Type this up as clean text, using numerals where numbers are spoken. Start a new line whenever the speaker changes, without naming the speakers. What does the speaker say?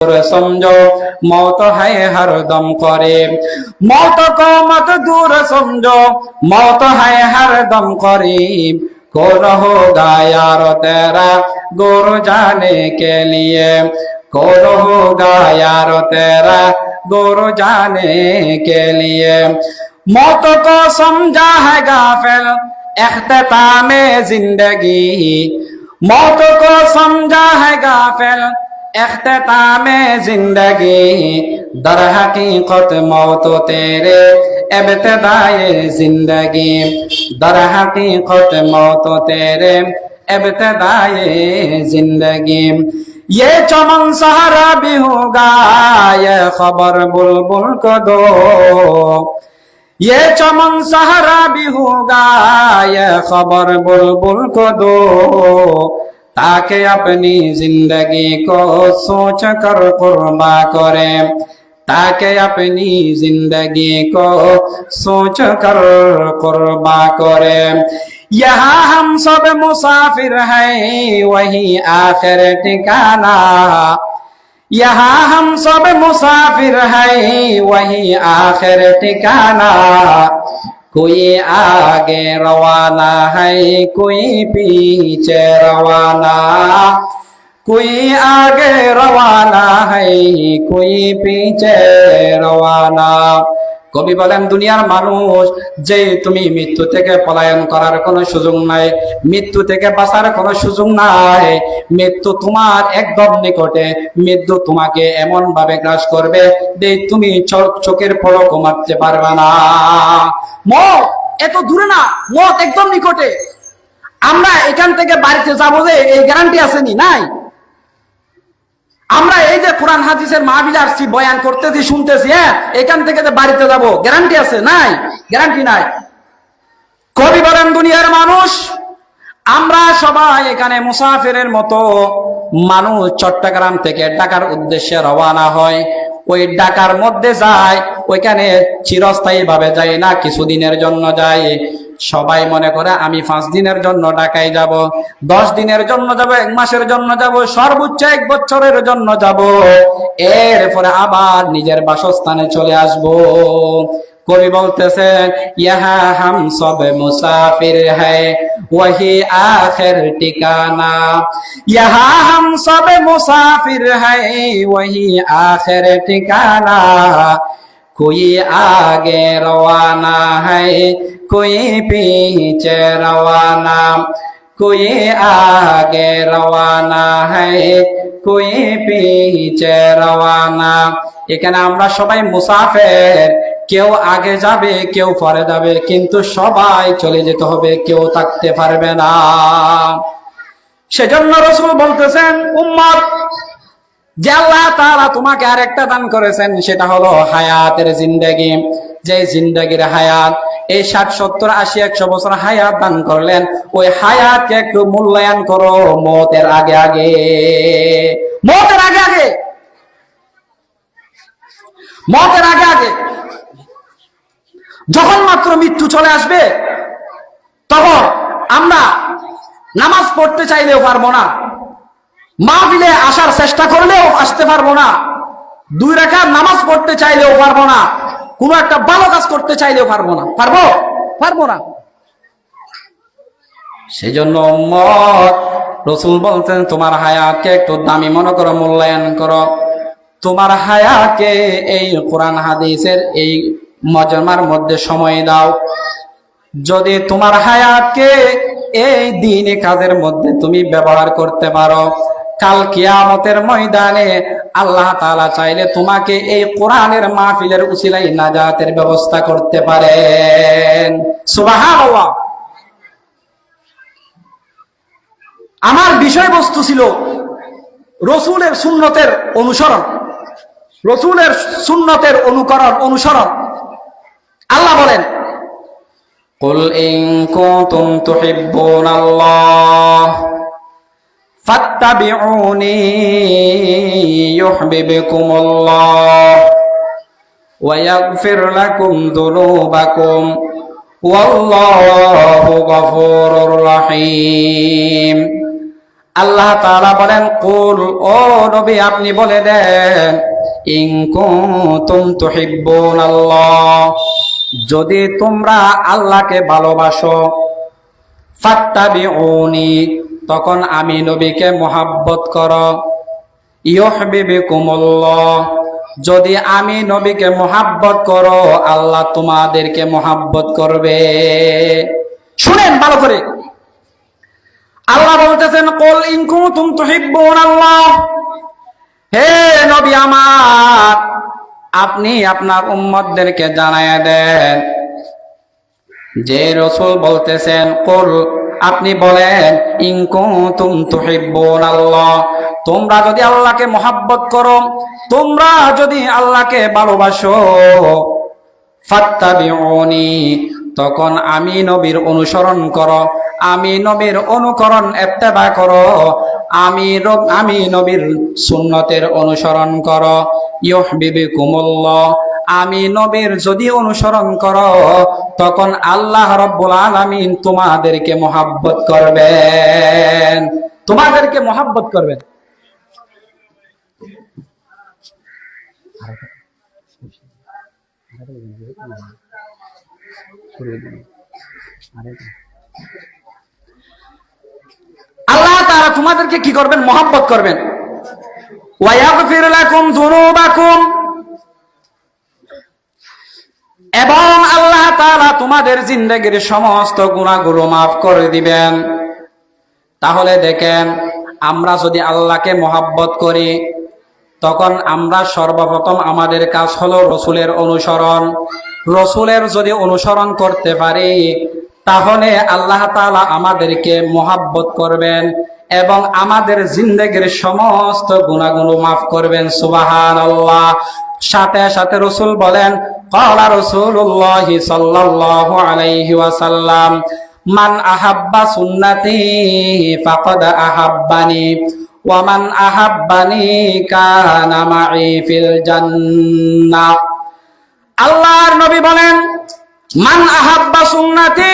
समझो मौत है हरदम करीब। मौत को मत दूर समझो, मौत है हरदम करीब। कौन होगा यार तेरा गुर जाने के लिए, कौन होगा यार तेरा गुर जाने के लिए। मौत को समझा है गाफिल इख्तितामे जिंदगी, मौत को समझा है गाफिल इख्तितामे जिंदगी। दर हकीकत मौत तेरे इब्तिदाए जिंदगी, दर हकीकत मौत तेरे इब्तिदाए जिंदगी। ये चमन सहारा भी होगा, ये खबर बुलबुल को दो, ये चमन सहारा भी होगा, ये खबर बुलबुल को दो। ताकि अपनी जिंदगी को सोच कर कुर्बा करे, ताकि अपनी जिंदगी को सोच कर कुर्बा करे। यहाँ हम सब मुसाफिर हैं, वही आखिर ठिकाना। यहाँ हम सब मुसाफिर हैं, वही आखिर ठिकाना। कोई आगे रवाना है, कोई पीछे रवाना, कोई आगे रवाना है, कोई पीछे रवाना। কবি বলেন, দুনিয়ার মানুষ যে তুমি মৃত্যু থেকে পলায়ন করার কোনো সুযোগ নাই, মৃত্যু থেকে বাঁচার কোনো সুযোগ নাই। মৃত্যু তোমার একদম নিকটে, মৃত্যু তোমাকে এমন ভাবে গ্রাস করবে যে তুমি চোখের পলক মারতে পারবে না। মত এত দূরে না, মত একদম নিকটে। আমরা এখান থেকে বাড়িতে যাবো যে এই গ্যারান্টি আসেনি, নাই। আমরা এই যে কোরআন হাদিসের মাহফিল আসছি, বয়ান করতেছি, শুনতেছি, হ্যাঁ, এখান থেকে যে বাড়িতে যাব গ্যারান্টি আছে? নাই, গ্যারান্টি নাই। কবি বলেন, দুনিয়ার মানুষ আমরা সবাই এখানে মুসাফিরের মতো মানুষ। চট্টগ্রাম থেকে ঢাকার উদ্দেশ্যে রওনা হয়, ওই ঢাকার মধ্যে যায়, ওইখানে চিরস্থায়ী ভাবে যায় না, কিছুদিনের জন্য যায়। সবাই মনে করে আমি 5 দিনের জন্য ঢাকায় যাব, 10 দিনের জন্য যাব, 1 মাসের জন্য যাব, সর্বোচ্চ 1 বছরের জন্য যাব, এরপরে আবার নিজের বাসস্থানে চলে আসব। কবি বলতেছেন, ইহা হাম সব মুসাফির হ্যায়, ওহি আখির ঠিকানা। ইহা হাম সব মুসাফির হ্যায়, ওহি আখির ঠিকানা। कोई आगे रवाना है, कोई पीछे रवाना, कोई आगे रवाना है, कोई पीछे रवाना। এখানে আমরা সবাই মুসাফির, কেউ আগে যাবে, কেউ পরে যাবে, কিন্তু সবাই চলে যেতে হবে, কেউ থাকতে পারবে না। সেজন্য রাসূল বলতেছেন, উম্মত, যে আল্লাহ তাআলা তোমাকে আরেকটা দান করেছেন, সেটা হলো হায়াতের জিন্দেগি। যে জিন্দেগির হায়াত, এই 60, 70, 80, 100 বছর হায়াত দান করলেন, ওই হায়াতকে একটু মূল্যায়ন করো মওতের আগে আগে, মওতের আগে আগে, মওতের আগে আগে। যখন মাত্র মৃত্যু চলে আসবে, তখন আমরা নামাজ পড়তে চাইলেও পারবো না, মাহফিলে আসার চেষ্টা করলেও আসতে পারবো না, 2 রাকাত নামাজ পড়তে চাইলেও পারবো না, কোনো একটা ভালো কাজ করতে চাইলেও পারবো না, পারবো না। সেজন্য উম্মত, রাসূল বলতেন, তোমার হায়াতকে একটু দামি মনে করো, মূল্যায়ন করো। তোমার হায়াতকে এই কোরআন হাদিসের এই মজমার মধ্যে সময় দাও। যদি তোমার হায়াতকে এই দ্বীনি কাজের মধ্যে তুমি ব্যবহার করতে পারো, কাল কিয়ামতের ময়দানে আল্লাহ তাআলা চাইলে তোমাকে এই কোরআনের মাহফিলের উসিলায় নাজাতের ব্যবস্থা করতে পারেন। সুবহানাল্লাহ। আমার বিষয়বস্তু ছিল রাসূলের সুন্নতের অনুসরণ, রাসূলের সুন্নতের অনুসরণ। আল্লাহ বলেন, কুল ইন কুনতুম তুহিব্বুনাল্লাহ ফাত্তাবিউনি ইউহিব্বুকুমুল্লাহ ওয়া ইয়াগফির লাকুম যুনুবাকুম ওয়াল্লাহু গফুরুর রহিম। আল্লাহ তাআলা বলেন, কুল, ও নবী আপনি বলে দেন, ইন কুনতুম তুহিব্বুনাল্লাহ, যদি তোমরা আল্লাহকে ভালোবাসো, ফাত্তাবিউনি, তখন আমি নবীকে মহাব্বত করো, ইউহিব্বুকুমুল্লাহ, যদি আমি নবীকে মহাব্বত করো আল্লাহ তোমাদেরকে মহাব্বত করবে। শুনেন ভালো করে, আল্লাহ বলতেছেন, কুল ইন কুনতুম তুহিব্বুনাল্লাহ, হে নবী আমার, আপনি আপনার উম্মতদেরকে জানায়া দেন, যে রাসূল বলতেছেন, কুল, আপনি বলেন, ইন কুনতুম তুহিব্বুনাল্লাহ, তোমরা যদি আল্লাহকে মহাব্বত করো, তোমরা যদি আল্লাহকে ভালোবাসো, ফাত্তাবিউনি, তখন আমি নবীর অনুসরণ করো, আমি নবীর অনুকরণ ইত্তেবা করো, আমি নবীর সুন্নতের অনুসরণ করো, ইউহিব্বুকুমুল্লাহ, আমি নবীর যদি অনুসরণ করো তখন আল্লাহ রাব্বুল আলামিন তোমাদেরকে মহাব্বত করবেন, তোমাদেরকে মহাব্বত করবেন। আল্লাহ তাআলা তোমাদেরকে কি করবেন? মহাব্বত করবেন। ওয়া ইয়াগফির লাকুম যুনুবাকুম, এবং আল্লাহ তাআলা তোমাদের জিন্দেগীর সমস্ত গুনাহগুলো মাফ করে দিবেন। তাহলে দেখেন, আমরা যদি আল্লাহকে মহাব্বত করি তখন আমরা সর্বপ্রথম আমাদের কাজ হলো রসুলের অনুসরণ। রসুলের যদি অনুসরণ করতে পারি তাহলে আল্লাহ তাআলা আমাদেরকে মহাব্বত করবেন এবং আমাদের জিন্দেগীর সমস্ত গুনাহগুলো মাফ করবেন। সুবহানাল্লাহ। সাথে সাথে রসুল বলেন, ক্বালা রাসূলুল্লাহি সাল্লাল্লাহু আলাইহি ওয়াসাল্লাম, মান আহাব্বা সুন্নতি ফাকাদ আহাব্বানি ওয়া মান আহাব্বানি কানা মাই ফিল জান্নাহ। আল্লাহর নবী বলেন, মান আহাব্বা সুন্নতি,